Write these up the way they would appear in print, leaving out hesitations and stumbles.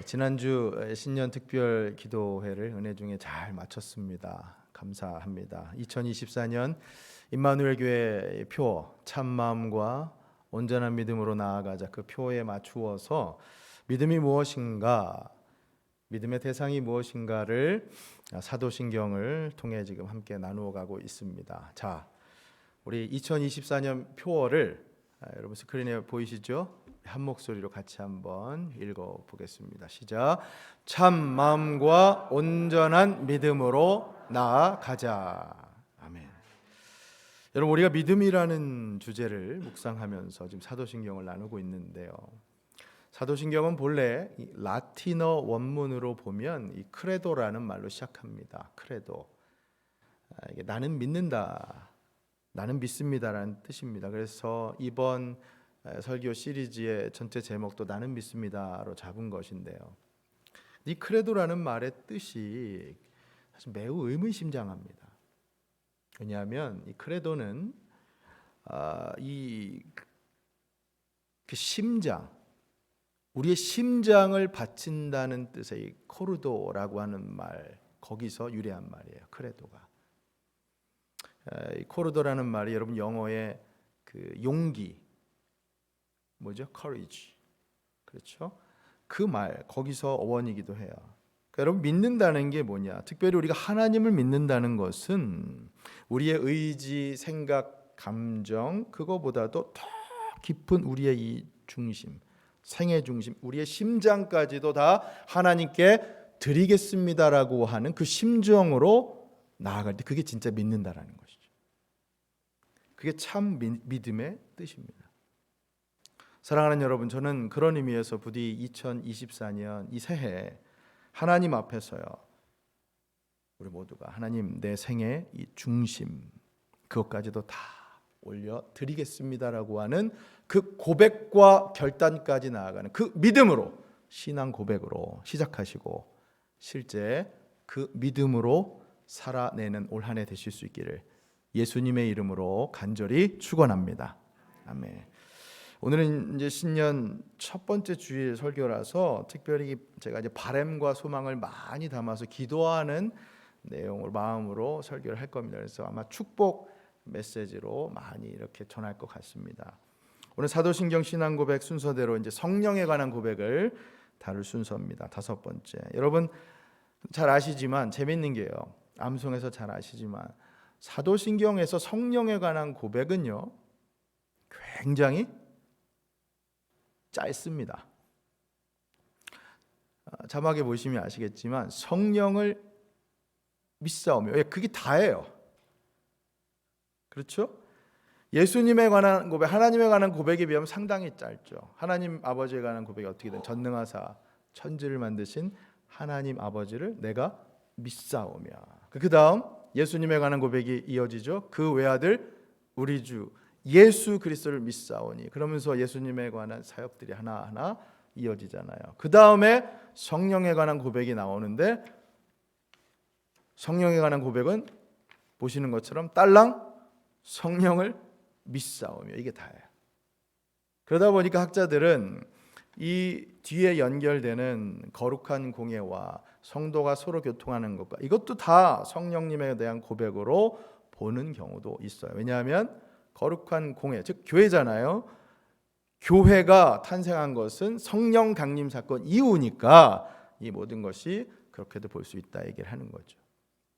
지난주 신년 특별 기도회를 은혜 중에 잘 마쳤습니다. 감사합니다. 2024년 임마누엘 교회의 표 참마음과 온전한 믿음으로 나아가자, 그 표에 맞추어서 믿음이 무엇인가, 믿음의 대상이 무엇인가를 사도신경을 통해 지금 함께 나누어 가고 있습니다. 자, 우리 2024년 표어를 여러분 스크린에 보이시죠? 한 목소리로 같이 한번 읽어 보겠습니다. 시작. 참 마음과 온전한 믿음으로 나아가자. 아멘. 여러분, 우리가 믿음이라는 주제를 묵상하면서 지금 사도신경을 나누고 있는데요. 사도신경은 본래 이 라틴어 원문으로 보면 이 크레도라는 말로 시작합니다. 크레도. 이게 나는 믿는다, 나는 믿습니다라는 뜻입니다. 그래서 이번 설교 시리즈의 전체 제목도 나는 믿습니다로 잡은 것인데요. 이 크레도라는 말의 뜻이 사실 매우 의미심장합니다. 왜냐하면 이 크레도는 그 심장, 우리의 심장을 바친다는 뜻의 이 코르도라고 하는 말, 거기서 유래한 말이에요. 크레도가. 이 코르도라는 말이 여러분 영어의 그 용기, 뭐죠? courage. 그렇죠? 그 말 거기서 어원이기도 해요. 그러니까 여러분, 믿는다는 게 뭐냐? 특별히 우리가 하나님을 믿는다는 것은 우리의 의지, 생각, 감정, 그거보다도 더 깊은 우리의 이 중심, 생의 중심, 우리의 심장까지도 다 하나님께 드리겠습니다라고 하는 그 심정으로 나아갈 때, 그게 진짜 믿는다라는 것이죠. 그게 참 믿음의 뜻입니다. 사랑하는 여러분, 저는 그런 의미에서 부디 2024년 이 새해 하나님 앞에서요, 우리 모두가 하나님, 내 생의 이 중심, 그것까지도 다 올려드리겠습니다라고 하는 그 고백과 결단까지 나아가는 그 믿음으로, 신앙 고백으로 시작하시고 실제 그 믿음으로 살아내는 올 한 해 되실 수 있기를 예수님의 이름으로 간절히 축원합니다. 아멘. 오늘은 이제 신년 첫 번째 주일 설교라서 특별히 제가 이제 바람과 소망을 많이 담아서 기도하는 내용을 마음으로 설교를 할 겁니다. 그래서 아마 축복 메시지로 많이 이렇게 전할 것 같습니다. 오늘 사도신경 신앙 고백 순서대로 이제 성령에 관한 고백을 다룰 순서입니다. 다섯 번째. 여러분 잘 아시지만, 재밌는 게요, 암송에서 잘 아시지만 사도신경에서 성령에 관한 고백은요 굉장히 짧습니다. 자막에 보시면 아시겠지만 성령을 믿사오며, 그게 다예요. 그렇죠? 예수님에 관한 고백, 하나님에 관한 고백에 비하면 상당히 짧죠. 하나님 아버지에 관한 고백이 어떻게 된, 전능하사 천지를 만드신 하나님 아버지를 내가 믿사오며, 그 다음 예수님에 관한 고백이 이어지죠. 그 외아들 우리 주 예수 그리스도를 믿사오니, 그러면서 예수님에 관한 사역들이 하나하나 이어지잖아요. 그 다음에 성령에 관한 고백이 나오는데, 성령에 관한 고백은 보시는 것처럼 딸랑 성령을 믿사오며, 이게 다예요. 그러다 보니까 학자들은 이 뒤에 연결되는 거룩한 공예와 성도가 서로 교통하는 것과, 이것도 다 성령님에 대한 고백으로 보는 경우도 있어요. 왜냐하면 거룩한 공예, 즉 교회잖아요. 교회가 탄생한 것은 성령 강림 사건 이후니까 이 모든 것이 그렇게도 볼 수 있다 얘기를 하는 거죠.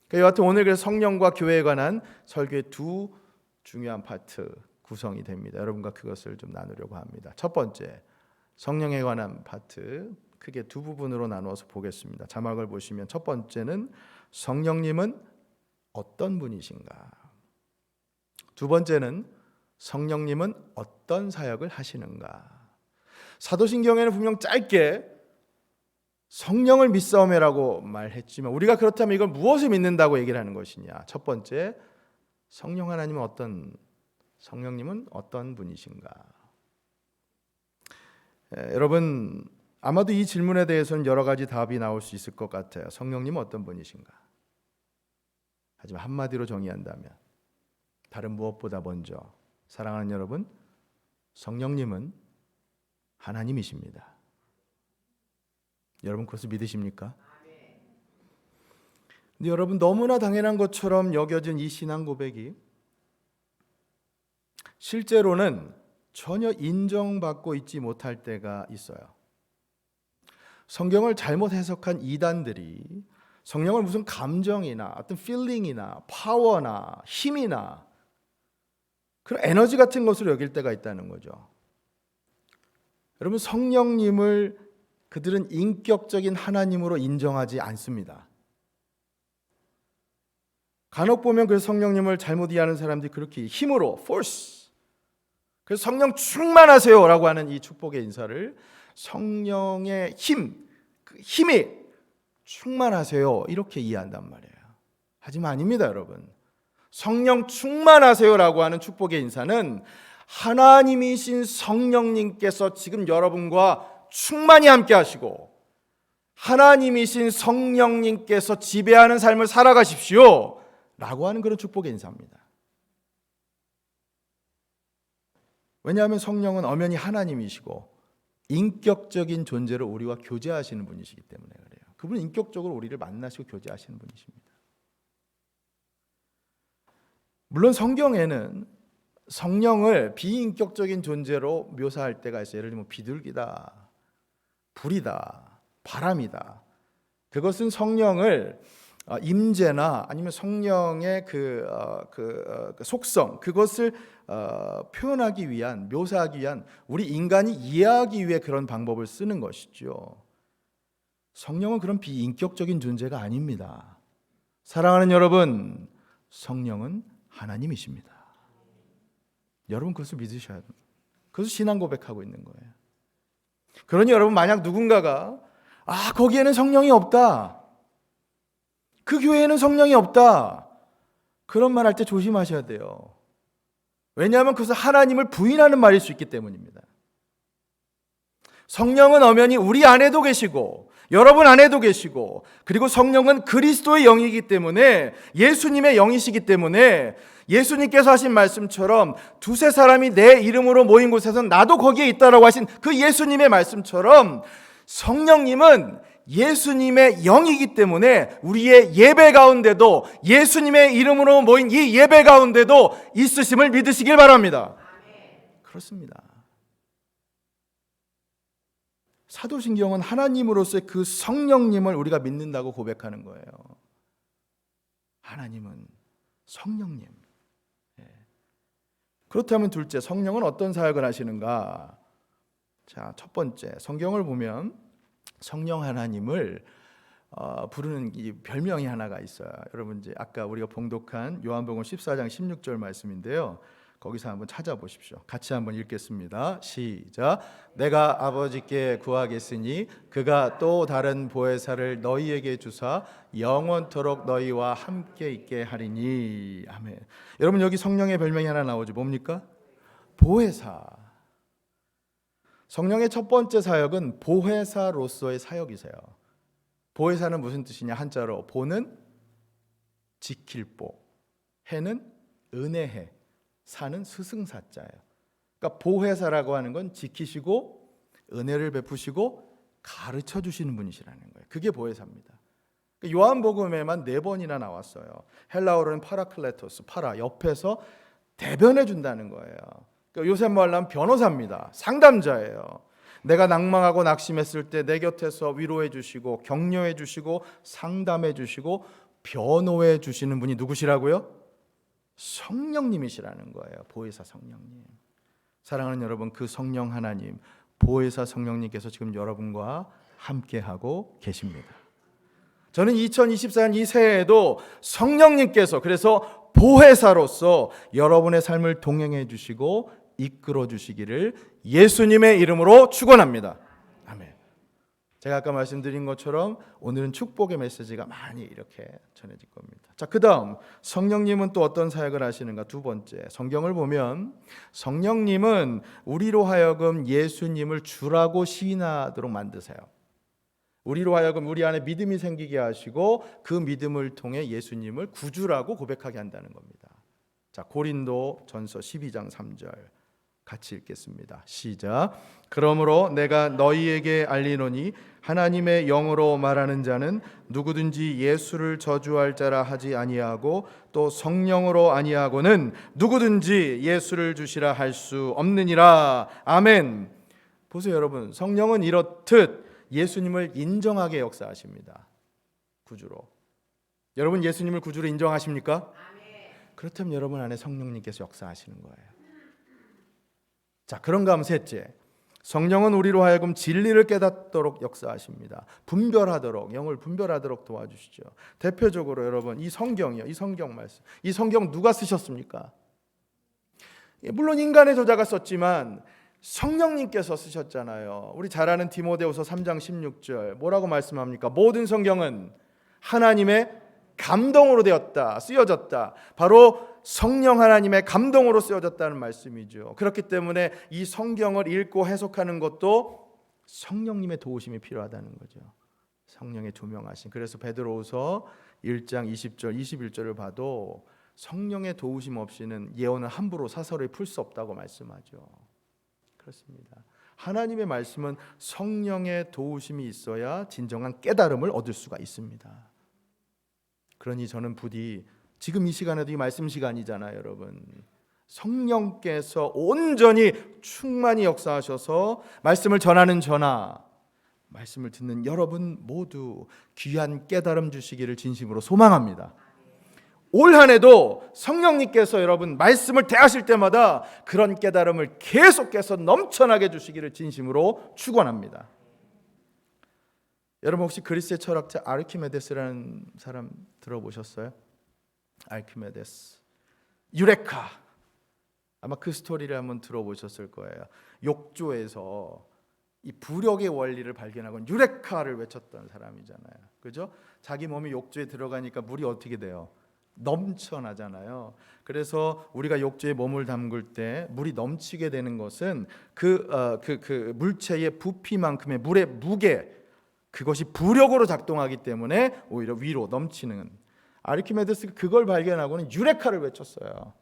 그러니까 여하튼 오늘 그래서 성령과 교회에 관한 설교의 두 중요한 파트 구성이 됩니다. 여러분과 그것을 좀 나누려고 합니다. 첫 번째, 성령에 관한 파트 크게 두 부분으로 나누어서 보겠습니다. 자막을 보시면 첫 번째는 성령님은 어떤 분이신가, 두 번째는 성령님은 어떤 사역을 하시는가. 사도신경에는 분명 짧게 성령을 믿사오매라고 말했지만, 우리가 그렇다면 이걸 무엇을 믿는다고 얘기를 하는 것이냐. 첫 번째, 성령 하나님은 성령님은 어떤 분이신가. 여러분 아마도 이 질문에 대해서는 여러 가지 답이 나올 수 있을 것 같아요. 성령님은 어떤 분이신가. 하지만 한마디로 정의한다면, 다른 무엇보다 먼저 사랑하는 여러분, 성령님은 하나님이십니다. 여러분 그것을 믿으십니까? 근데 여러분 너무나 당연한 것처럼 여겨진 이 신앙 고백이 실제로는 전혀 인정받고 있지 못할 때가 있어요. 성경을 잘못 해석한 이단들이 성령을 무슨 감정이나 어떤 필링이나 파워나 힘이나 그런 에너지 같은 것으로 여길 때가 있다는 거죠. 여러분 성령님을 그들은 인격적인 하나님으로 인정하지 않습니다. 간혹 보면 그 성령님을 잘못 이해하는 사람들이 그렇게 힘으로 force 그래서 성령 충만하세요라고 하는 이 축복의 인사를 성령의 힘, 그 힘이 충만하세요 이렇게 이해한단 말이에요. 하지만 아닙니다, 여러분. 성령 충만하세요라고 하는 축복의 인사는 하나님이신 성령님께서 지금 여러분과 충만히 함께 하시고 하나님이신 성령님께서 지배하는 삶을 살아가십시오 라고 하는 그런 축복의 인사입니다. 왜냐하면 성령은 엄연히 하나님이시고 인격적인 존재로 우리와 교제하시는 분이시기 때문에 그래요. 그분은 인격적으로 우리를 만나시고 교제하시는 분이십니다. 물론 성경에는 성령을 비인격적인 존재로 묘사할 때가 있어요. 예를 들면 비둘기다, 불이다, 바람이다. 그것은 성령을 임재나 아니면 성령의 그 속성 그것을 표현하기 위한 묘사하기 위한 우리 인간이 이해하기 위해 그런 방법을 쓰는 것이죠. 성령은 그런 비인격적인 존재가 아닙니다. 사랑하는 여러분, 성령은 하나님이십니다. 여러분 그것을 믿으셔야 합니다. 그래서 신앙 고백하고 있는 거예요. 그러니 여러분 만약 누군가가 거기에는 성령이 없다, 그 교회에는 성령이 없다, 그런 말 할 때 조심하셔야 돼요. 왜냐하면 그것은 하나님을 부인하는 말일 수 있기 때문입니다. 성령은 엄연히 우리 안에도 계시고 여러분 안에도 계시고 그리고 성령은 그리스도의 영이기 때문에 예수님의 영이시기 때문에 예수님께서 하신 말씀처럼 두세 사람이 내 이름으로 모인 곳에서 나도 거기에 있다라고 하신 그 예수님의 말씀처럼 성령님은 예수님의 영이기 때문에 우리의 예배 가운데도 예수님의 이름으로 모인 이 예배 가운데도 있으심을 믿으시길 바랍니다. 그렇습니다. 사도신경은 하나님으로서의 그 성령님을 우리가 믿는다고 고백하는 거예요. 하나님은 성령님. 그렇다면 둘째, 성령은 어떤 사역을 하시는가? 자, 첫 번째, 성경을 보면 성령 하나님을 부르는 이 별명이 하나가 있어요. 여러분 이제 아까 우리가 봉독한 요한복음 14장 16절 말씀인데요. 거기서 한번 찾아보십시오. 같이 한번 읽겠습니다. 시작. 내가 아버지께 구하겠으니 그가 또 다른 보혜사를 너희에게 주사 영원토록 너희와 함께 있게 하리니. 아멘. 여러분 여기 성령의 별명이 하나 나오죠. 뭡니까? 보혜사. 성령의 첫 번째 사역은 보혜사로서의 사역이세요. 보혜사는 무슨 뜻이냐? 한자로 보는 지킬 보, 해는 은혜해, 사는 스승사자예요. 그러니까 보혜사라고 하는 건 지키시고 은혜를 베푸시고 가르쳐 주시는 분이시라는 거예요. 그게 보혜사입니다. 요한복음에만 4번이나 나왔어요. 헬라어로는 파라클레토스, 파라, 옆에서 대변해 준다는 거예요. 그러니까 요새 말로 하면 변호사입니다. 상담자예요. 내가 낭망하고 낙심했을 때 내 곁에서 위로해 주시고 격려해 주시고 상담해 주시고 변호해 주시는 분이 누구시라고요? 성령님이시라는 거예요. 보혜사 성령님. 사랑하는 여러분, 그 성령 하나님, 보혜사 성령님께서 지금 여러분과 함께하고 계십니다. 저는 2024년 이 새해에도 성령님께서 그래서 보혜사로서 여러분의 삶을 동행해 주시고 이끌어 주시기를 예수님의 이름으로 축원합니다. 아멘. 제가 아까 말씀드린 것처럼 오늘은 축복의 메시지가 많이 이렇게 전해질 겁니다. 자, 그다음 성령님은 또 어떤 사역을 하시는가? 두 번째, 성경을 보면 성령님은 우리로 하여금 예수님을 주라고 시인하도록 만드세요. 우리로 하여금 우리 안에 믿음이 생기게 하시고 그 믿음을 통해 예수님을 구주라고 고백하게 한다는 겁니다. 자, 고린도 전서 12장 3절 같이 읽겠습니다. 시작. 그러므로 내가 너희에게 알리노니 하나님의 영으로 말하는 자는 누구든지 예수를 저주할 자라 하지 아니하고 또 성령으로 아니하고는 누구든지 예수를 주시라 할 수 없느니라. 아멘. 보세요 여러분, 성령은 이렇듯 예수님을 인정하게 역사하십니다. 구주로. 여러분 예수님을 구주로 인정하십니까? 그렇다면 여러분 안에 성령님께서 역사하시는 거예요. 자, 그런가 하면 셋째, 성령은 우리로 하여금 진리를 깨닫도록 역사하십니다. 분별하도록, 영을 분별하도록 도와주시죠. 대표적으로 여러분 이 성경이요, 이 성경 말씀, 이 성경 누가 쓰셨습니까? 물론 인간의 저자가 썼지만 성령님께서 쓰셨잖아요. 우리 잘 아는 디모데후서 3장 16절 뭐라고 말씀합니까? 모든 성경은 하나님의 감동으로 되었다, 쓰여졌다. 바로 성령 하나님의 감동으로 쓰여졌다는 말씀이죠. 그렇기 때문에 이 성경을 읽고 해석하는 것도 성령님의 도우심이 필요하다는 거죠. 성령의 조명하심. 그래서 베드로후서 1장 20절, 21절을 봐도 성령의 도우심 없이는 예언을 함부로 사설에 풀 수 없다고 말씀하죠. 그렇습니다. 하나님의 말씀은 성령의 도우심이 있어야 진정한 깨달음을 얻을 수가 있습니다. 그러니 저는 부디 지금 이 시간에도 이 말씀 시간이잖아요 여러분. 성령께서 온전히 충만히 역사하셔서 말씀을 전하는 저나 말씀을 듣는 여러분 모두 귀한 깨달음 주시기를 진심으로 소망합니다. 올 한 해도 성령님께서 여러분 말씀을 대하실 때마다 그런 깨달음을 계속해서 넘쳐나게 주시기를 진심으로 축원합니다. 여러분 혹시 그리스의 철학자 아르키메데스라는 사람 들어보셨어요? 아르키메데스, 유레카. 아마 그 스토리를 한번 들어보셨을 거예요. 욕조에서 이 부력의 원리를 발견하고 유레카를 외쳤던 사람이잖아요. 그죠? 자기 몸이 욕조에 들어가니까 물이 어떻게 돼요? 넘쳐나잖아요. 그래서 우리가 욕조에 몸을 담글 때 물이 넘치게 되는 것은 그 물체의 부피만큼의 물의 무게, 그것이 부력으로 작동하기 때문에 오히려 위로 넘치는. 아르키메데스가 그걸 발견하고는 유레카를 외쳤어요.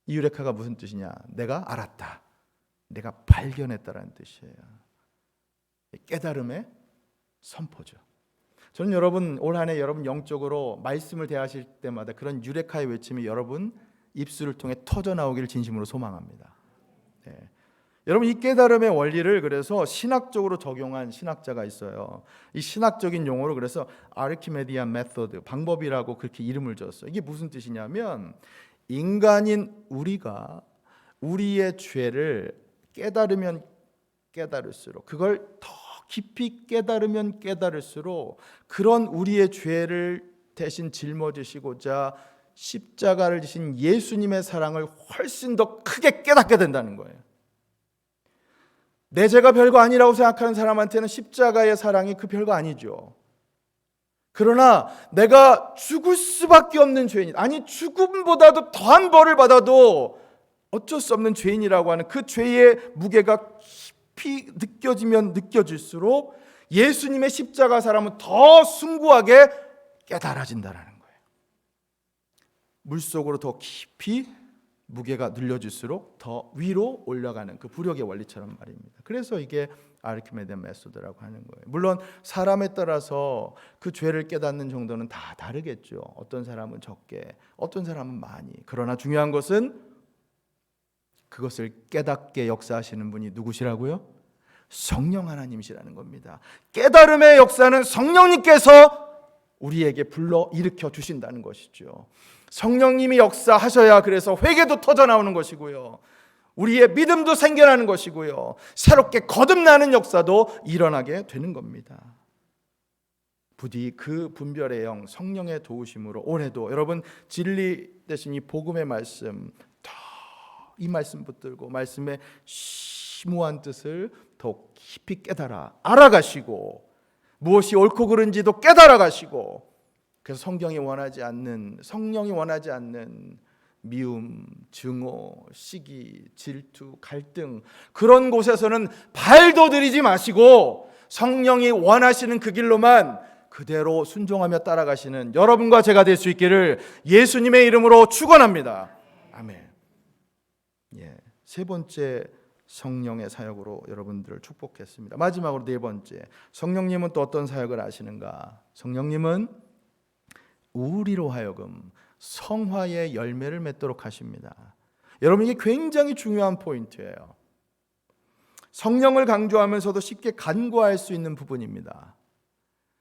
이 유레카가 무슨 뜻이냐? 내가 알았다, 내가 발견했다라는 뜻이에요. 깨달음의 선포죠. 저는 여러분 올 한 해 여러분 영적으로 말씀을 대하실 때마다 그런 유레카의 외침이 여러분 입술을 통해 터져 나오기를 진심으로 소망합니다. 네. 여러분 이 깨달음의 원리를 그래서 신학적으로 적용한 신학자가 있어요. 이 신학적인 용어로 그래서 아르키메디안 메소드, 방법이라고 그렇게 이름을 줬어요. 이게 무슨 뜻이냐면 인간인 우리가 우리의 죄를 깨달으면 깨달을수록, 그걸 더 깊이 깨달으면 깨달을수록 그런 우리의 죄를 대신 짊어지시고자 십자가를 지신 예수님의 사랑을 훨씬 더 크게 깨닫게 된다는 거예요. 내 죄가 별거 아니라고 생각하는 사람한테는 십자가의 사랑이 그 별거 아니죠. 그러나 내가 죽을 수밖에 없는 죄인, 아니 죽음보다도 더한 벌을 받아도 어쩔 수 없는 죄인이라고 하는 그 죄의 무게가 깊이 느껴지면 느껴질수록 예수님의 십자가 사랑은 더 숭고하게 깨달아진다는 거예요. 물속으로 더 깊이 무게가 늘려질수록 더 위로 올라가는 그 부력의 원리처럼 말입니다. 그래서 이게 아르키메데스 메소드라고 하는 거예요. 물론 사람에 따라서 그 죄를 깨닫는 정도는 다 다르겠죠. 어떤 사람은 적게, 어떤 사람은 많이. 그러나 중요한 것은 그것을 깨닫게 역사하시는 분이 누구시라고요? 성령 하나님이시라는 겁니다. 깨달음의 역사는 성령님께서 우리에게 불러 일으켜 주신다는 것이죠. 성령님이 역사하셔야 그래서 회개도 터져 나오는 것이고요, 우리의 믿음도 생겨나는 것이고요, 새롭게 거듭나는 역사도 일어나게 되는 겁니다. 부디 그 분별의 영, 성령의 도우심으로 올해도 여러분 진리 대신 이 복음의 말씀, 이 말씀 붙들고 말씀의 심오한 뜻을 더 깊이 깨달아 알아가시고 무엇이 옳고 그른지도 깨달아 가시고, 그래서 성경이 원하지 않는, 성령이 원하지 않는 미움, 증오, 시기, 질투, 갈등, 그런 곳에서는 발도 들이지 마시고 성령이 원하시는 그 길로만 그대로 순종하며 따라가시는 여러분과 제가 될 수 있기를 예수님의 이름으로 축원합니다. 아멘. 예, 세 번째 성령의 사역으로 여러분들을 축복했습니다. 마지막으로 네 번째, 성령님은 또 어떤 사역을 하시는가? 성령님은 우리로 하여금 성화의 열매를 맺도록 하십니다. 여러분, 이게 굉장히 중요한 포인트예요. 성령을 강조하면서도 쉽게 간과할 수 있는 부분입니다.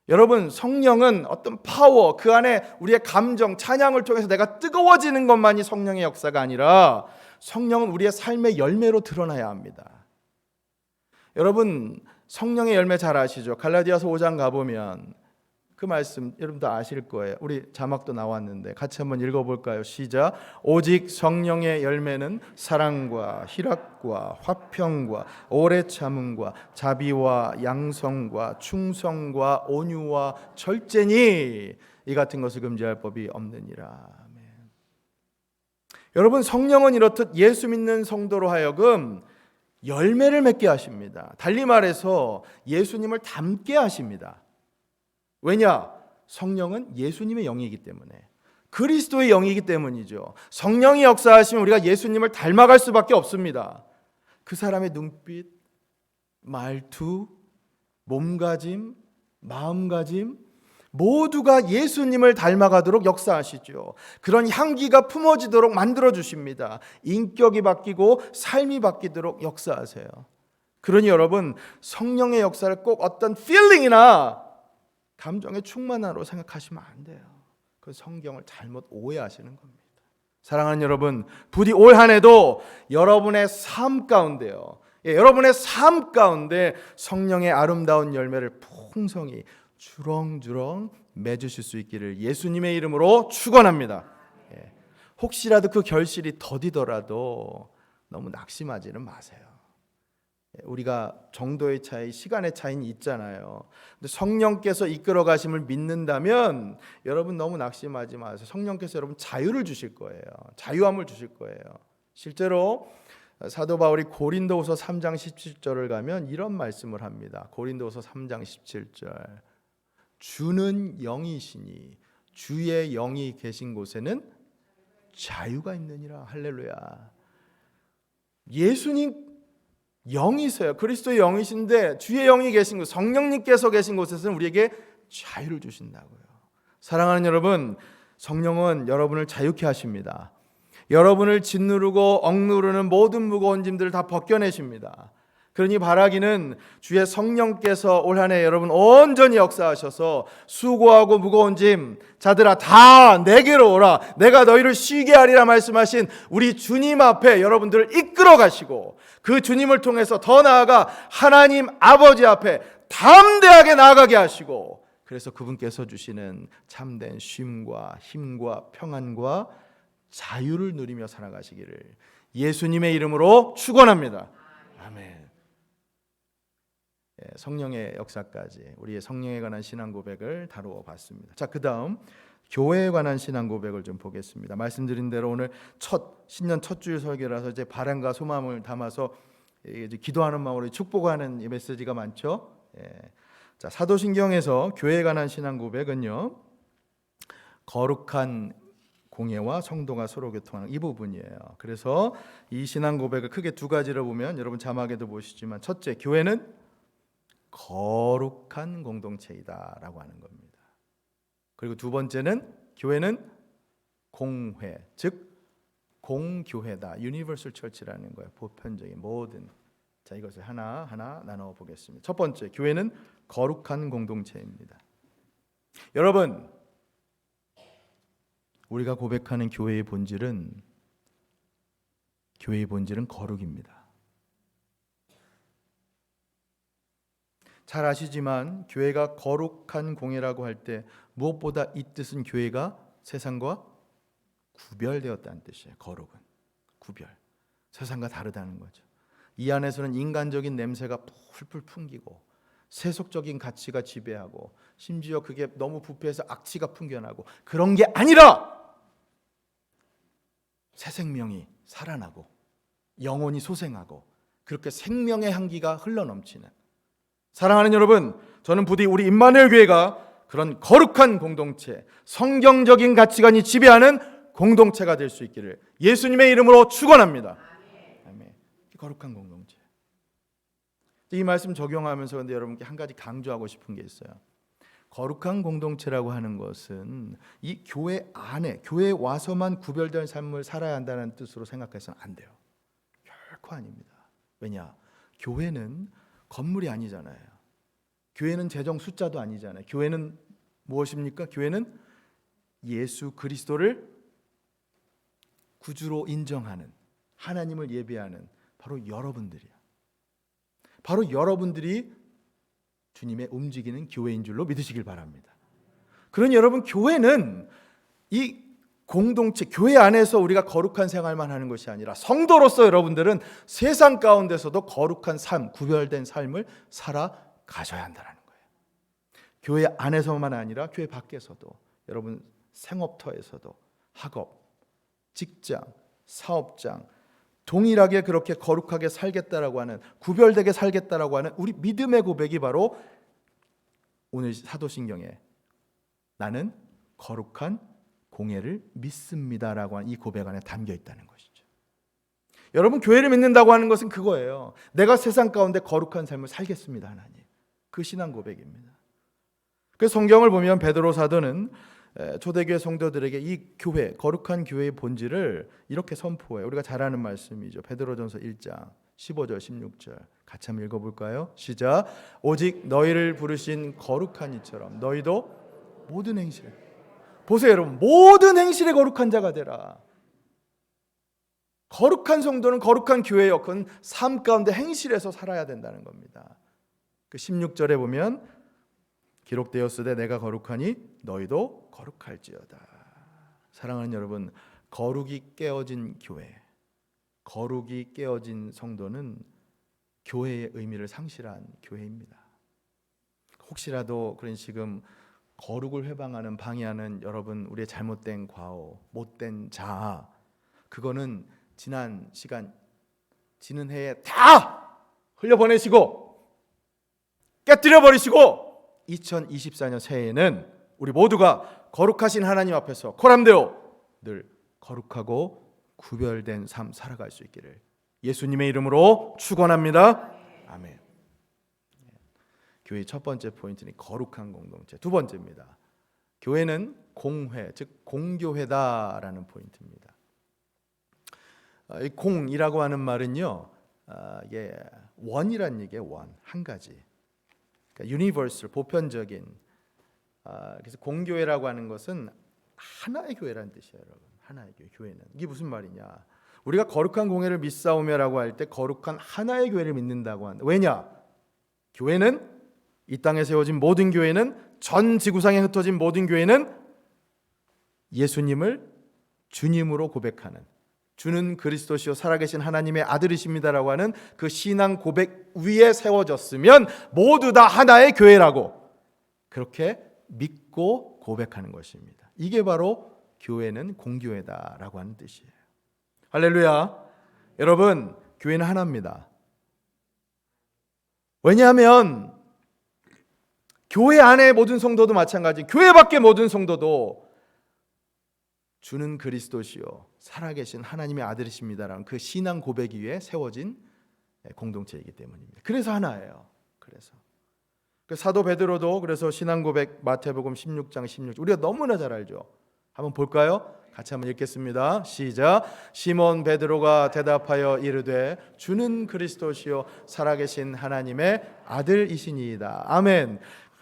여러분, 성령은 어떤 파워, 그 안에 우리의 감정, 찬양을 통해서 내가 뜨거워지는 것만이 성령의 역사가 아니라 성령은 우리의 삶의 열매로 드러나야 합니다. 여러분, 성령의 열매 잘 아시죠? 갈라디아서 5장 가보면 그 말씀 여러분도 아실 거예요. 우리 자막도 나왔는데 같이 한번 읽어볼까요? 시작. 오직 성령의 열매는 사랑과 희락과 화평과 오래 참음과 자비와 양성과 충성과 온유와 절제니 이 같은 것을 금지할 법이 없느니라. 아멘. 여러분, 성령은 이렇듯 예수 믿는 성도로 하여금 열매를 맺게 하십니다. 달리 말해서 예수님을 닮게 하십니다. 왜냐? 성령은 예수님의 영이기 때문에, 그리스도의 영이기 때문이죠. 성령이 역사하시면 우리가 예수님을 닮아갈 수밖에 없습니다. 그 사람의 눈빛, 말투, 몸가짐, 마음가짐 모두가 예수님을 닮아가도록 역사하시죠. 그런 향기가 품어지도록 만들어주십니다. 인격이 바뀌고 삶이 바뀌도록 역사하세요. 그러니 여러분, 성령의 역사를 꼭 어떤 필링이나 감정의 충만함으로 생각하시면 안 돼요. 그 성경을 잘못 오해하시는 겁니다. 사랑하는 여러분, 부디 올 한 해도 여러분의 삶 가운데요, 여러분의 삶 가운데 성령의 아름다운 열매를 풍성히 주렁주렁 맺으실 수 있기를 예수님의 이름으로 축원합니다. 혹시라도 그 결실이 더디더라도 너무 낙심하지는 마세요. 우리가 정도의 차이, 시간의 차이는 있잖아요. 근데 성령께서 이끌어 가심을 믿는다면 여러분 너무 낙심하지 마세요. 성령께서 여러분 자유를 주실 거예요. 자유함을 주실 거예요. 실제로 사도 바울이 고린도후서 3장 17절을 가면 이런 말씀을 합니다. 고린도후서 3장 17절. 주는 영이시니 주의 영이 계신 곳에는 자유가 있느니라. 할렐루야. 예수님 영이세요. 그리스도의 영이신데 주의 영이 계신 곳, 성령님께서 계신 곳에서는 우리에게 자유를 주신다고요. 사랑하는 여러분, 성령은 여러분을 자유케 하십니다. 여러분을 짓누르고 억누르는 모든 무거운 짐들을 다 벗겨내십니다. 그러니 바라기는 주의 성령께서 올 한 해 여러분 온전히 역사하셔서 수고하고 무거운 짐 자들아 다 내게로 오라, 내가 너희를 쉬게 하리라 말씀하신 우리 주님 앞에 여러분들을 이끌어 가시고, 그 주님을 통해서 더 나아가 하나님 아버지 앞에 담대하게 나아가게 하시고, 그래서 그분께서 주시는 참된 쉼과 힘과 평안과 자유를 누리며 살아가시기를 예수님의 이름으로 축원합니다. 아멘. 성령의 역사까지 우리의 성령에 관한 신앙 고백을 다루어 봤습니다. 자, 그다음 교회에 관한 신앙 고백을 좀 보겠습니다. 말씀드린 대로 오늘 신년 첫 주일 설교라서 이제 바람과 소망을 담아서 이제 기도하는 마음으로 축복하는 이 메시지가 많죠. 자, 사도신경에서 교회에 관한 신앙 고백은요, 거룩한 공예와 성도가 서로 교통하는 이 부분이에요. 그래서 이 신앙 고백을 크게 두 가지로 보면 여러분 자막에도 보시지만, 첫째, 교회는 거룩한 공동체이다라고 하는 겁니다. 그리고 두 번째는 교회는 공회, 즉 공교회다, 유니버설 처치라는 거예요. 보편적인 모든. 자, 이것을 하나하나 나눠 보겠습니다. 첫 번째, 교회는 거룩한 공동체입니다. 여러분, 우리가 고백하는 교회의 본질은 거룩입니다. 잘 아시지만 교회가 거룩한 공예라고 할 때 무엇보다 이 뜻은 교회가 세상과 구별되었다는 뜻이에요. 거룩은 구별, 세상과 다르다는 거죠. 이 안에서는 인간적인 냄새가 풀풀 풍기고 세속적인 가치가 지배하고 심지어 그게 너무 부패해서 악취가 풍겨나고 그런 게 아니라 새 생명이 살아나고 영혼이 소생하고 그렇게 생명의 향기가 흘러넘치는, 사랑하는 여러분, 저는 부디 우리 임마누엘 교회가 그런 거룩한 공동체, 성경적인 가치관이 지배하는 공동체가 될 수 있기를 예수님의 이름으로 축원합니다. 아멘. 거룩한 공동체. 이 말씀 적용하면서 근데 여러분께 한 가지 강조하고 싶은 게 있어요. 거룩한 공동체라고 하는 것은 이 교회 안에, 교회에 와서만 구별된 삶을 살아야 한다는 뜻으로 생각해서는 안 돼요. 결코 아닙니다. 왜냐? 교회는 건물이 아니잖아요. 교회는 재정 숫자도 아니잖아요. 교회는 무엇입니까? 교회는 예수 그리스도를 구주로 인정하는, 하나님을 예배하는 바로 여러분들이야. 바로 여러분들이 주님의 움직이는 교회인 줄로 믿으시길 바랍니다. 그러니 여러분, 교회는 이 공동체, 교회 안에서 우리가 거룩한 생활만 하는 것이 아니라 성도로서 여러분들은 세상 가운데서도 거룩한 삶, 구별된 삶을 살아가셔야 한다는 거예요. 교회 안에서만 아니라 교회 밖에서도, 여러분 생업터에서도, 학업, 직장, 사업장 동일하게 그렇게 거룩하게 살겠다라고 하는, 구별되게 살겠다라고 하는 우리 믿음의 고백이 바로 오늘 사도신경에 나는 거룩한 공예를 믿습니다라고 하는 이 고백 안에 담겨 있다는 것이죠. 여러분, 교회를 믿는다고 하는 것은 그거예요. 내가 세상 가운데 거룩한 삶을 살겠습니다, 하나님. 그 신앙 고백입니다. 그래서 성경을 보면 베드로 사도는 초대교회 성도들에게 이 교회, 거룩한 교회의 본질을 이렇게 선포해요. 우리가 잘 아는 말씀이죠. 베드로전서 1장 15절 16절 같이 한번 읽어볼까요? 시작. 오직 너희를 부르신 거룩한 이처럼 너희도 모든 행실에, 보세요 여러분, 모든 행실에 거룩한 자가 되라. 거룩한 성도는, 거룩한 교회의 역은 삶 가운데 행실에서 살아야 된다는 겁니다. 그 16절에 보면 기록되었으되 내가 거룩하니 너희도 거룩할지어다. 사랑하는 여러분, 거룩이 깨어진 교회, 거룩이 깨어진 성도는 교회의 의미를 상실한 교회입니다. 혹시라도 그런 지금 거룩을 회방하는, 방해하는 여러분, 우리의 잘못된 과오, 못된 자아, 그거는 지난 시간, 지는 해에 다 흘려보내시고 깨뜨려 버리시고 2024년 새해에는 우리 모두가 거룩하신 하나님 앞에서 코람데오 늘 거룩하고 구별된 삶 살아갈 수 있기를 예수님의 이름으로 축원합니다. 아멘. 교회의 첫 번째 포인트는 거룩한 공동체. 두 번째입니다. 교회는 공회, 즉 공교회다라는 포인트입니다. 이 공이라고 하는 말은요, 이게 원이란 얘기예요. 원, 한 가지. 그러니까 유니버설, 보편적인. 그래서 공교회라고 하는 것은 하나의 교회라는 뜻이에요, 여러분. 하나의 교회. 교회는 이게 무슨 말이냐? 우리가 거룩한 공회를 믿사오며라고 할 때 거룩한 하나의 교회를 믿는다고 한다. 왜냐? 교회는, 이 땅에 세워진 모든 교회는, 전 지구상에 흩어진 모든 교회는 예수님을 주님으로 고백하는, 주는 그리스도시요 살아계신 하나님의 아들이십니다라고 하는 그 신앙 고백 위에 세워졌으면 모두 다 하나의 교회라고 그렇게 믿고 고백하는 것입니다. 이게 바로 교회는 공교회다라고 하는 뜻이에요. 할렐루야. 여러분, 교회는 하나입니다. 왜냐하면 교회 안에 모든 성도도 마찬가지, 교회 밖의 모든 성도도 주는 그리스도시요 살아계신 하나님의 아들이십니다라는 그 신앙 고백 위에 세워진 공동체이기 때문입니다. 그래서 하나예요. 그래서 사도 베드로도 그래서 신앙 고백 마태복음 16장 16절 우리가 너무나 잘 알죠. 한번 볼까요? 같이 한번 읽겠습니다. 시작. 시몬 베드로가 대답하여 이르되 주는 그리스도시요 살아계신 하나님의 아들이시니이다. 아멘.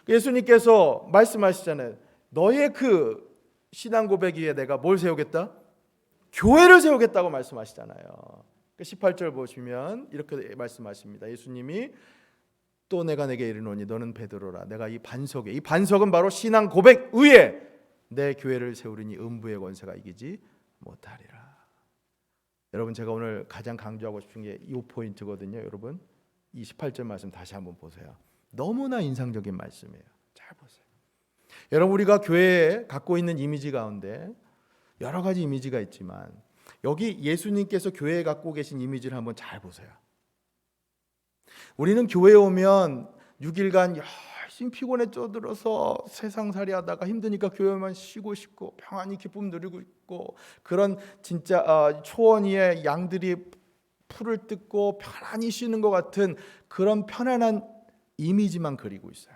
예수님께서 말씀하시잖아요. 너의 그 신앙 고백 위에 내가 뭘 세우겠다? 교회를 세우겠다고 말씀하시잖아요. 18절 보시면 이렇게 말씀하십니다. 예수님이 또 내가 내게 이르노니 너는 베드로라. 내가 이 반석에, 이 반석은 바로 신앙 고백 위에 내 교회를 세우리니 음부의 권세가 이기지 못하리라. 여러분, 제가 오늘 가장 강조하고 싶은 게 이 포인트거든요. 여러분, 이 18절 말씀 다시 한번 보세요. 너무나 인상적인 말씀이에요. 잘 보세요. 여러분, 우리가 교회에 갖고 있는 이미지 가운데 여러 가지 이미지가 있지만 여기 예수님께서 교회에 갖고 계신 이미지를 한번 잘 보세요. 우리는 교회에 오면 6일간 열심히 피곤에 쪄들어서 세상살이 하다가 힘드니까 교회만 쉬고 싶고 평안히 기쁨 누리고 있고 그런 진짜 초원 위에 양들이 풀을 뜯고 편안히 쉬는 것 같은 그런 편안한 이미지만 그리고 있어요.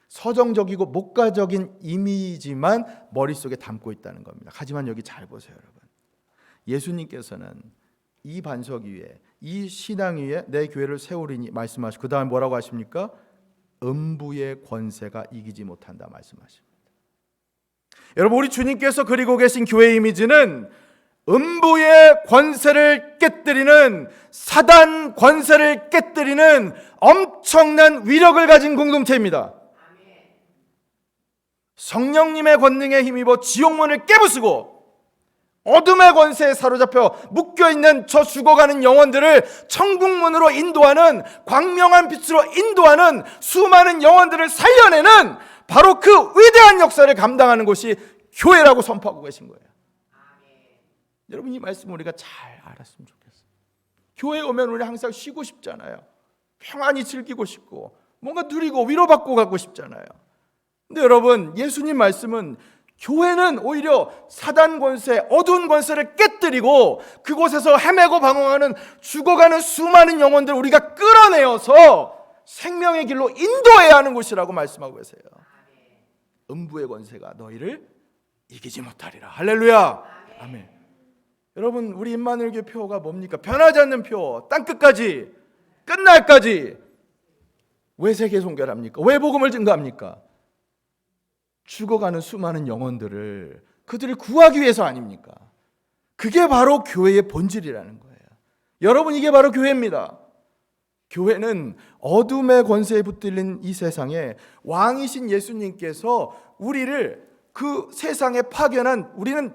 서정적이고 목가적인 이미지만 머릿속에 담고 있다는 겁니다. 하지만 여기 잘 보세요, 여러분. 예수님께서는 이 반석 위에, 이 신앙 위에 내 교회를 세우리니 말씀하시고, 그 다음에 뭐라고 하십니까? 음부의 권세가 이기지 못한다 말씀하십니다. 여러분, 우리 주님께서 그리고 계신 교회 이미지는 음부의 권세를 깨뜨리는, 사단 권세를 깨뜨리는 엄청난 위력을 가진 공동체입니다. 성령님의 권능에 힘입어 지옥문을 깨부수고 어둠의 권세에 사로잡혀 묶여있는 저 죽어가는 영혼들을 천국문으로 인도하는, 광명한 빛으로 인도하는 수많은 영혼들을 살려내는 바로 그 위대한 역사를 감당하는 곳이 교회라고 선포하고 계신 거예요. 여러분, 이 말씀 우리가 잘 알았으면 좋겠어요. 교회에 오면 우리 항상 쉬고 싶잖아요. 평안히 즐기고 싶고 뭔가 누리고 위로받고 가고 싶잖아요. 근데 여러분, 예수님 말씀은 교회는 오히려 사단 권세, 어두운 권세를 깨뜨리고 그곳에서 헤매고 방황하는 죽어가는 수많은 영혼들 우리가 끌어내어서 생명의 길로 인도해야 하는 곳이라고 말씀하고 계세요. 음부의 권세가 너희를 이기지 못하리라. 할렐루야. 아멘. 여러분, 우리 임마누엘 표가 뭡니까? 변하지 않는 표, 땅끝까지, 끝날까지. 왜 세계 송결합니까? 왜 복음을 증거합니까? 죽어가는 수많은 영혼들을, 그들을 구하기 위해서 아닙니까? 그게 바로 교회의 본질이라는 거예요. 여러분, 이게 바로 교회입니다. 교회는 어둠의 권세에 붙들린 이 세상에 왕이신 예수님께서 우리를 그 세상에 파견한, 우리는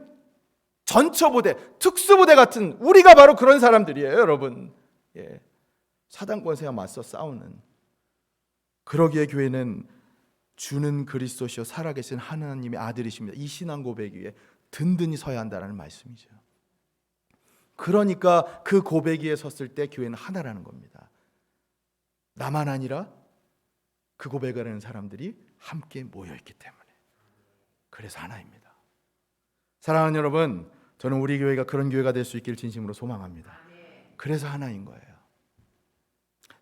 전처부대, 특수부대 같은, 우리가 바로 그런 사람들이에요, 여러분. 예. 사단 권세와 맞서 싸우는. 그러기에 교회는 주는 그리스도시요 살아계신 하나님의 아들이십니다. 이 신앙 고백 위에 든든히 서야 한다는 말씀이죠. 그러니까 그 고백 위에 섰을 때 교회는 하나라는 겁니다. 나만 아니라 그 고백을 하는 사람들이 함께 모여있기 때문에. 그래서 하나입니다. 사랑하는 여러분, 저는 우리 교회가 그런 교회가 될 수 있기를 진심으로 소망합니다. 그래서 하나인 거예요.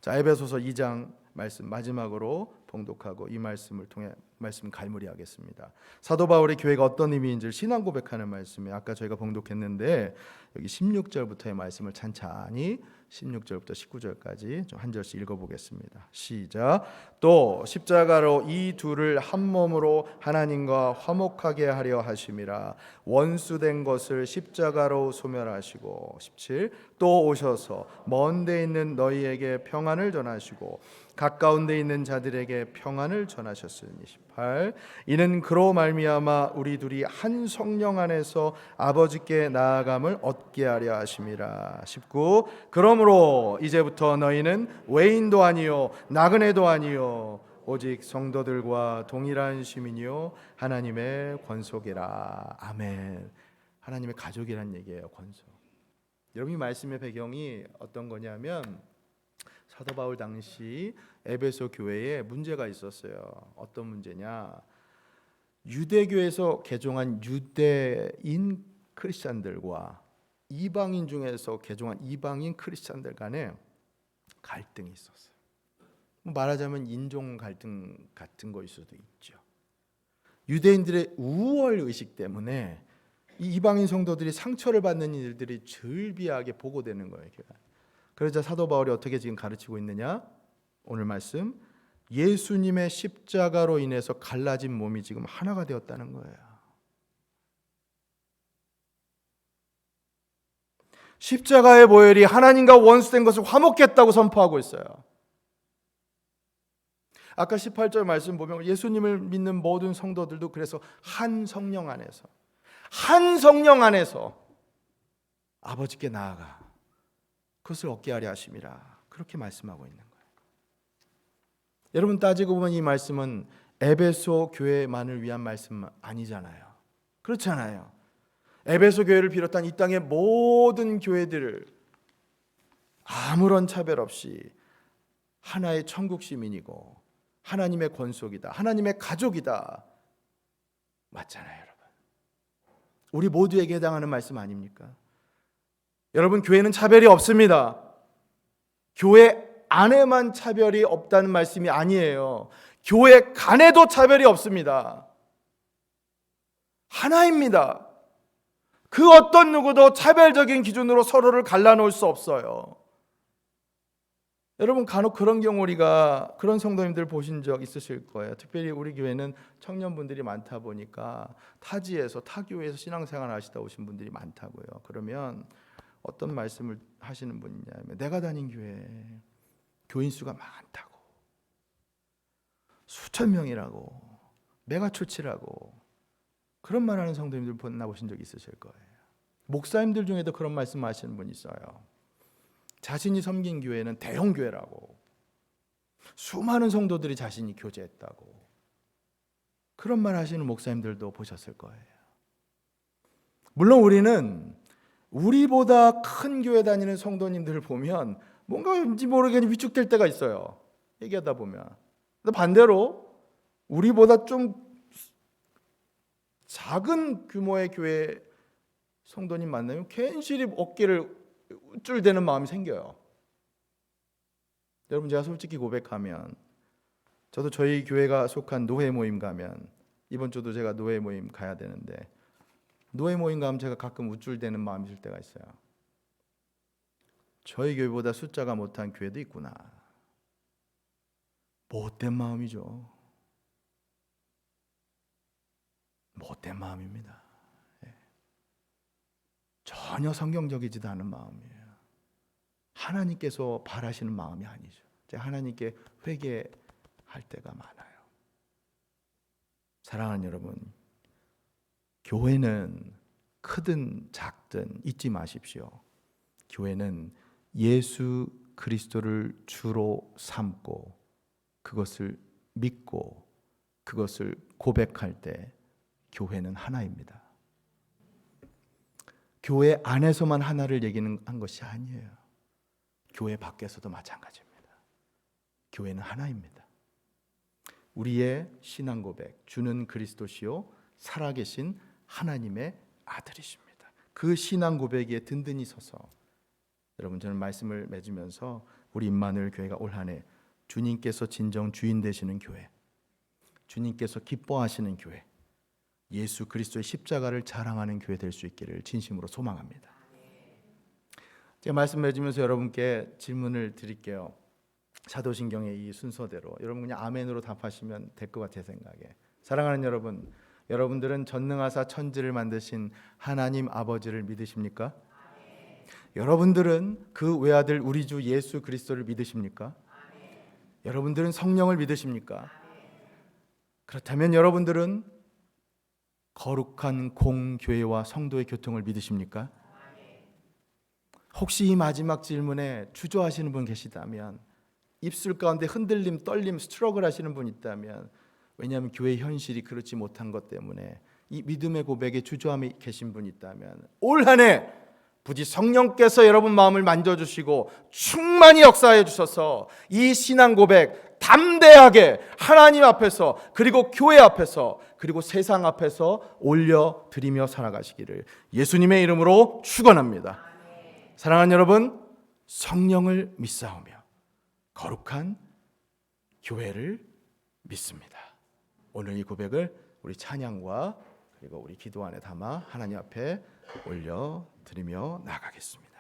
자, 에베소서 2장 말씀 마지막으로 봉독하고 이 말씀을 통해 말씀 갈무리하겠습니다. 사도 바울의 교회가 어떤 의미인지를 신앙 고백하는 말씀에 아까 저희가 봉독했는데, 여기 16절부터의 말씀을 찬찬히 16절부터 19절까지 좀 한 절씩 읽어보겠습니다. 시작. 또 십자가로 이 둘을 한 몸으로 하나님과 화목하게 하려 하심이라. 원수된 것을 십자가로 소멸하시고. 17. 또 오셔서 먼 데 있는 너희에게 평안을 전하시고 가까운 데 있는 자들에게 평안을 전하셨으니. 18. 이는 그로 말미암아 우리 둘이 한 성령 안에서 아버지께 나아감을 얻게 하려 하심이라. 19. 그러므로 이제부터 너희는 외인도 아니요 나그네도 아니요 오직 성도들과 동일한 시민이요 하나님의 권속이라. 아멘. 하나님의 가족이란 얘기예요. 권속. 여러분, 이 말씀의 배경이 어떤 거냐면, 사도 바울 당시 에베소 교회에 문제가 있었어요. 어떤 문제냐? 유대교에서 개종한 유대인 크리스찬들과 이방인 중에서 개종한 이방인 크리스찬들 간에 갈등이 있었어요. 말하자면 인종 갈등 같은 거일 수도 있죠. 유대인들의 우월 의식 때문에 이 이방인 성도들이 상처를 받는 일들이 즐비하게 보고되는 거예요. 그러자 사도 바울이 어떻게 지금 가르치고 있느냐? 오늘 말씀, 예수님의 십자가로 인해서 갈라진 몸이 지금 하나가 되었다는 거예요. 십자가의 보혈이 하나님과 원수된 것을 화목했다고 선포하고 있어요. 아까 18절 말씀 보면 예수님을 믿는 모든 성도들도 그래서 한 성령 안에서, 한 성령 안에서 아버지께 나아가 그것을 얻게 하려 하심이라, 그렇게 말씀하고 있는 거예요. 여러분, 따지고 보면 이 말씀은 에베소 교회만을 위한 말씀 아니잖아요. 그렇잖아요. 에베소 교회를 비롯한 이 땅의 모든 교회들을 아무런 차별 없이 하나의 천국 시민이고 하나님의 권속이다, 하나님의 가족이다, 맞잖아요, 여러분. 우리 모두에게 해당하는 말씀 아닙니까? 여러분, 교회는 차별이 없습니다. 교회 안에만 차별이 없다는 말씀이 아니에요. 교회 간에도 차별이 없습니다. 하나입니다. 그 어떤 누구도 차별적인 기준으로 서로를 갈라놓을 수 없어요. 여러분, 간혹 그런 경우 우리가 그런 성도님들 보신 적 있으실 거예요. 특별히 우리 교회는 청년분들이 많다 보니까 타지에서 타교회에서 신앙생활 하시다 오신 분들이 많다고요. 그러면 어떤 말씀을 하시는 분이냐면, 내가 다닌 교회 교인 수가 많다고, 수천 명이라고, 메가처치라고 그런 말하는 성도님들 만나보신 적 있으실 거예요. 목사님들 중에도 그런 말씀하시는 분이 있어요. 자신이 섬긴 교회는 대형 교회라고, 수많은 성도들이 자신이 교제했다고, 그런 말 하시는 목사님들도 보셨을 거예요. 물론 우리는 우리보다 큰 교회 다니는 성도님들을 보면 뭔가 왠지 모르게 위축될 때가 있어요. 얘기하다 보면. 근데 반대로 우리보다 좀 작은 규모의 교회 성도님 만나면 괜시리 어깨를 우쭐대는 마음이 생겨요. 여러분, 제가 솔직히 고백하면 저도 저희 교회가 속한 노회 모임 가면, 이번 주도 제가 노회 모임 가야 되는데, 노회 모임 가면 제가 가끔 우쭐대는 마음이 들 때가 있어요. 저희 교회보다 숫자가 못한 교회도 있구나. 못된 마음이죠. 못된 마음입니다. 전혀 성경적이지도 않은 마음이에요. 하나님께서 바라시는 마음이 아니죠. 제가 하나님께 회개할 때가 많아요. 사랑하는 여러분, 교회는 크든 작든 잊지 마십시오. 교회는 예수 그리스도를 주로 삼고 그것을 믿고 그것을 고백할 때 교회는 하나입니다. 교회 안에서만 하나를 얘기한 것이 아니에요. 교회 밖에서도 마찬가지입니다. 교회는 하나입니다. 우리의 신앙 고백, 주는 그리스도시요 살아계신 하나님의 아들이십니다. 그 신앙 고백에 든든히 서서, 여러분, 저는 말씀을 맺으면서 우리 임마누엘 교회가 올 한 해 주님께서 진정 주인 되시는 교회, 주님께서 기뻐하시는 교회, 예수 그리스도의 십자가를 자랑하는 교회 될 수 있기를 진심으로 소망합니다. 제가 말씀 맺으면서 여러분께 질문을 드릴게요. 사도신경의 이 순서대로 여러분 그냥 아멘으로 답하시면 될 것 같아요. 생각에. 사랑하는 여러분, 여러분들은 전능하사 천지를 만드신 하나님 아버지를 믿으십니까? 여러분들은 그 외아들 우리 주 예수 그리스도를 믿으십니까? 여러분들은 성령을 믿으십니까? 그렇다면 여러분들은 거룩한 공교회와 성도의 교통을 믿으십니까? 혹시 이 마지막 질문에 주저하시는 분 계시다면, 입술 가운데 흔들림, 떨림, 스트러글 하시는 분 있다면, 왜냐하면 교회 현실이 그렇지 못한 것 때문에 이 믿음의 고백에 주저함이 계신 분 있다면, 올 한 해 부디 성령께서 여러분 마음을 만져주시고 충만히 역사해 주셔서 이 신앙 고백 담대하게 하나님 앞에서, 그리고 교회 앞에서, 그리고 세상 앞에서 올려드리며 살아가시기를 예수님의 이름으로 축원합니다. 사랑하는 여러분, 성령을 믿사오며 거룩한 교회를 믿습니다. 오늘 이 고백을 우리 찬양과 그리고 우리 기도 안에 담아 하나님 앞에 올려드리며 나가겠습니다.